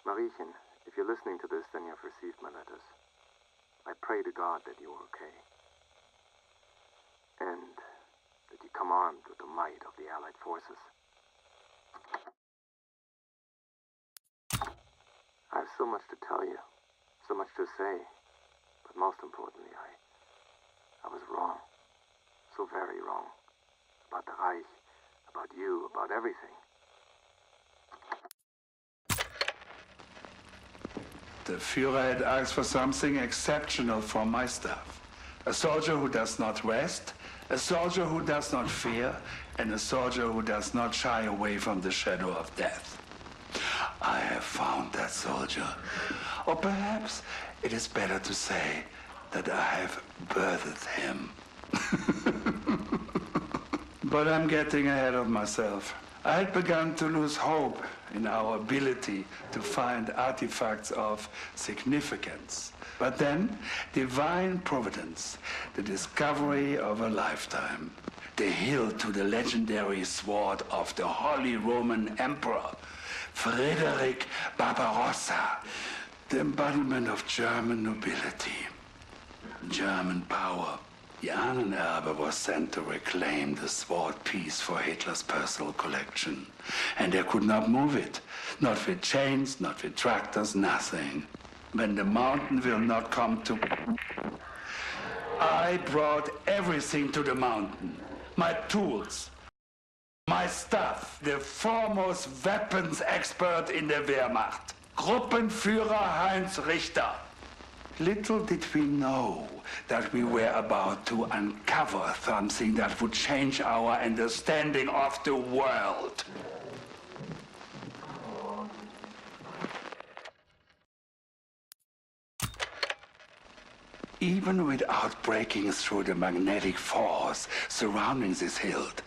Mariechen, if you're listening to this, then you've received my letters. I pray to God that you're okay. And that you come armed with the might of the Allied forces. I have so much to tell you, so much to say, but most importantly, I was wrong. So very wrong. About the Reich, about you, about everything. The Führer had asked for something exceptional from my staff. A soldier who does not rest, a soldier who does not fear, and a soldier who does not shy away from the shadow of death. I have found that soldier. Or perhaps it is better to say that I have birthed him. But I'm getting ahead of myself. I had begun to lose hope in our ability to find artifacts of significance. But then, divine providence, the discovery of a lifetime, the hilt to the legendary sword of the Holy Roman Emperor, Frederick Barbarossa, the embodiment of German nobility, German power. The Ahnenerbe was sent to reclaim the sword piece for Hitler's personal collection, and they could not move it. Not with chains, not with tractors, nothing. When the mountain will not come to... I brought everything to the mountain. My tools, my stuff, the foremost weapons expert in the Wehrmacht, Gruppenführer Heinz Richter. Little did we know that we were about to uncover something that would change our understanding of the world. Even without breaking through the magnetic force surrounding this hilt,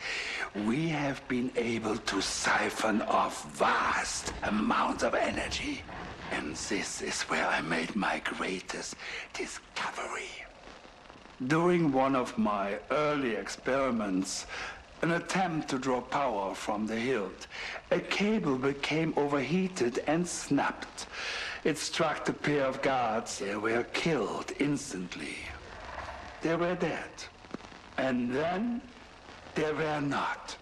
we have been able to siphon off vast amounts of energy. And this is where I made my greatest discovery. During one of my early experiments, an attempt to draw power from the hilt, a cable became overheated and snapped. It struck a pair of guards. They were killed instantly. They were dead. And then they were not.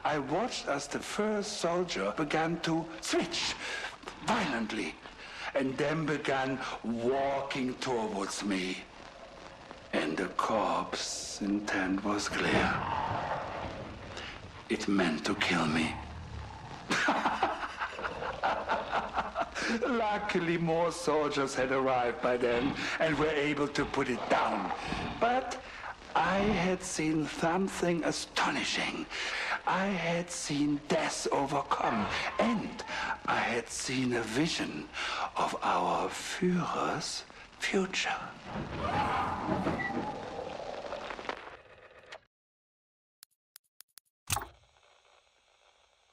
I watched as the first soldier began to switch violently, and then began walking towards me. And the corpse's intent was clear. It meant to kill me. Luckily, more soldiers had arrived by then and were able to put it down. But I had seen something astonishing. I had seen death overcome, and I had seen a vision of our Führer's future.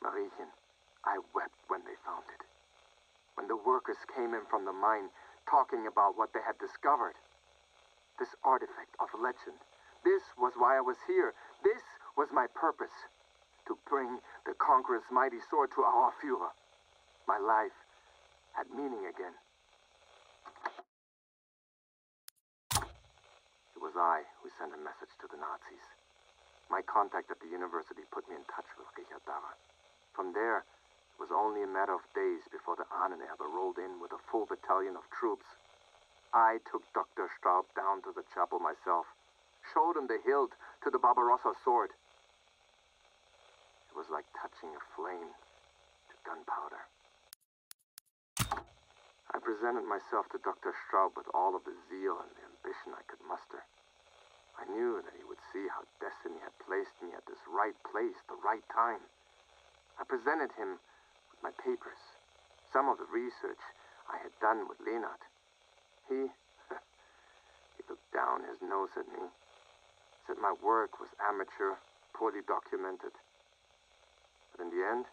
Mariechen, I wept when they found it. When the workers came in from the mine talking about what they had discovered. This artifact of legend. This was why I was here. This was my purpose. To bring the Conqueror's mighty sword to our Führer. My life had meaning again. It was I who sent a message to the Nazis. My contact at the university put me in touch with Richard Darrer. From there, it was only a matter of days before the Ahnenerbe rolled in with a full battalion of troops. I took Dr. Straub down to the chapel myself, showed him the hilt to the Barbarossa sword. It was like touching a flame to gunpowder. I presented myself to Dr. Straub with all of the zeal and the ambition I could muster. I knew that he would see how destiny had placed me at this right place, the right time. I presented him with my papers, some of the research I had done with Leonard. He looked down his nose at me, said my work was amateur, poorly documented. But in the end,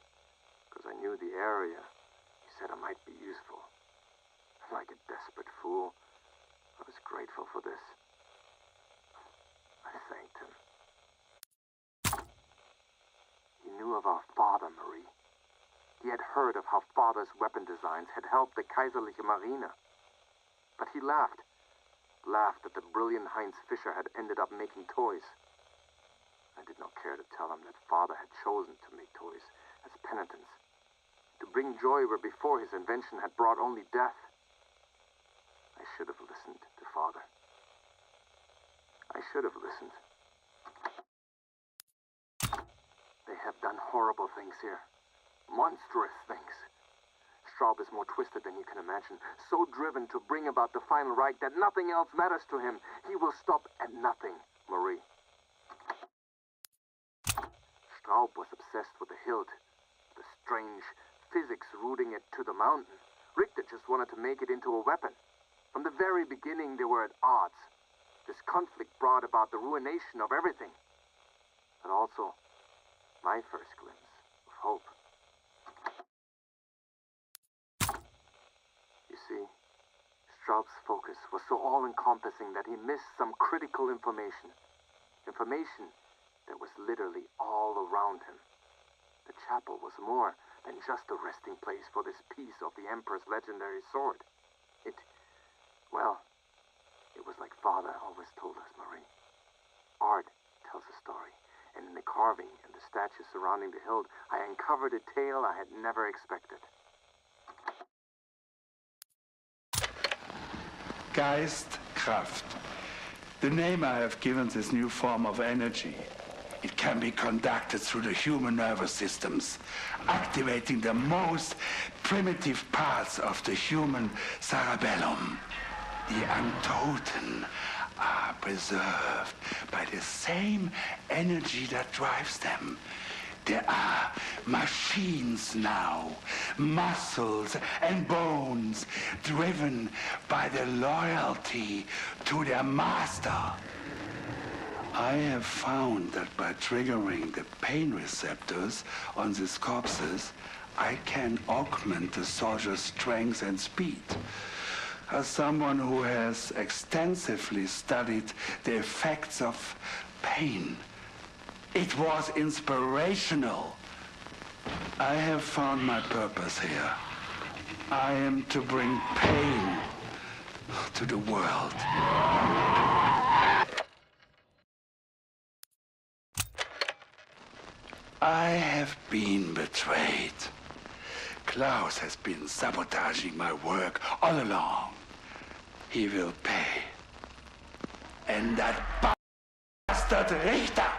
because I knew the area, he said I might be useful. Like a desperate fool, I was grateful for this. I thanked him. He knew of our father, Marie. He had heard of how Father's weapon designs had helped the Kaiserliche Marine. But he laughed that the brilliant Heinz Fischer had ended up making toys. I did not care to tell him that Father had chosen to make toys as penitence, to bring joy where before his invention had brought only death. I should have listened to Father. I should have listened. They have done horrible things here. Monstrous things. Straub is more twisted than you can imagine, so driven to bring about the final right that nothing else matters to him. He will stop at nothing, Marie. Straub was obsessed with the hilt, the strange physics rooting it to the mountain. Richter just wanted to make it into a weapon. From the very beginning, they were at odds. This conflict brought about the ruination of everything. But also, my first glimpse of hope. You see, Straub's focus was so all-encompassing that he missed some critical information. Information that was literally all around him. The chapel was more than just a resting place for this piece of the Emperor's legendary sword. It was like Father always told us, Marie. Art tells a story, and in the carving and the statues surrounding the hilt, I uncovered a tale I had never expected. Geistkraft. The name I have given this new form of energy. It can be conducted through the human nervous systems, activating the most primitive parts of the human cerebellum. The Untoten are preserved by the same energy that drives them. There are machines now, muscles and bones, driven by the loyalty to their master. I have found that by triggering the pain receptors on these corpses, I can augment the soldier's strength and speed. As someone who has extensively studied the effects of pain, it was inspirational. I have found my purpose here. I am to bring pain to the world. I have been betrayed. Klaus has been sabotaging my work all along. He will pay. And that bastard Richter,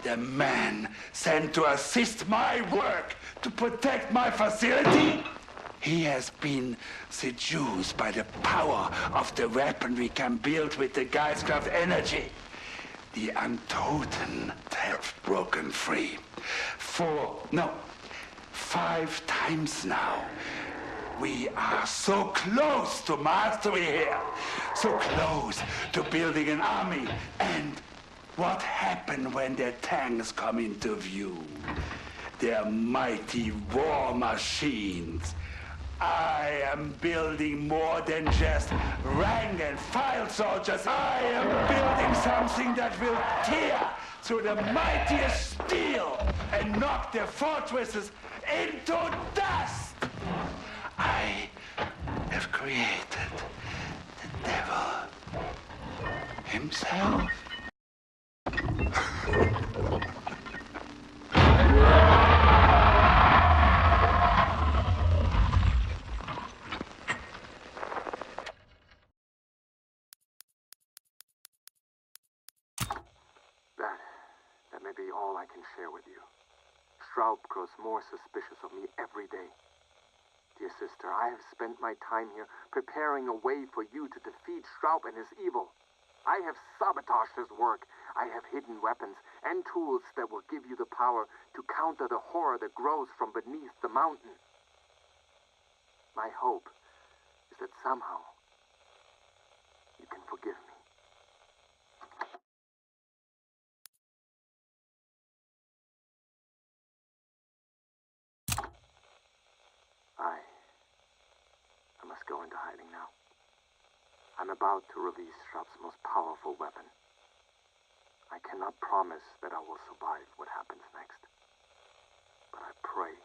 the man sent to assist my work, to protect my facility, he has been seduced by the power of the weapon we can build with the Geistkraft energy. The Untoten have broken free. 5 times now. We are so close to mastery here. So close to building an army. And what happened when their tanks come into view? Their mighty war machines. I am building more than just rank and file soldiers. I am building something that will tear through the mightiest steel and knock their fortresses into dust. I have created the devil himself. That may be all I can share with you. Straub grows more suspicious of me every day. Dear sister, I have spent my time here preparing a way for you to defeat Straub and his evil. I have sabotaged his work. I have hidden weapons and tools that will give you the power to counter the horror that grows from beneath the mountain. My hope is that somehow you can forgive me. I must go into hiding now. I'm about to release Straub's most powerful weapon. I cannot promise that I will survive what happens next, but I pray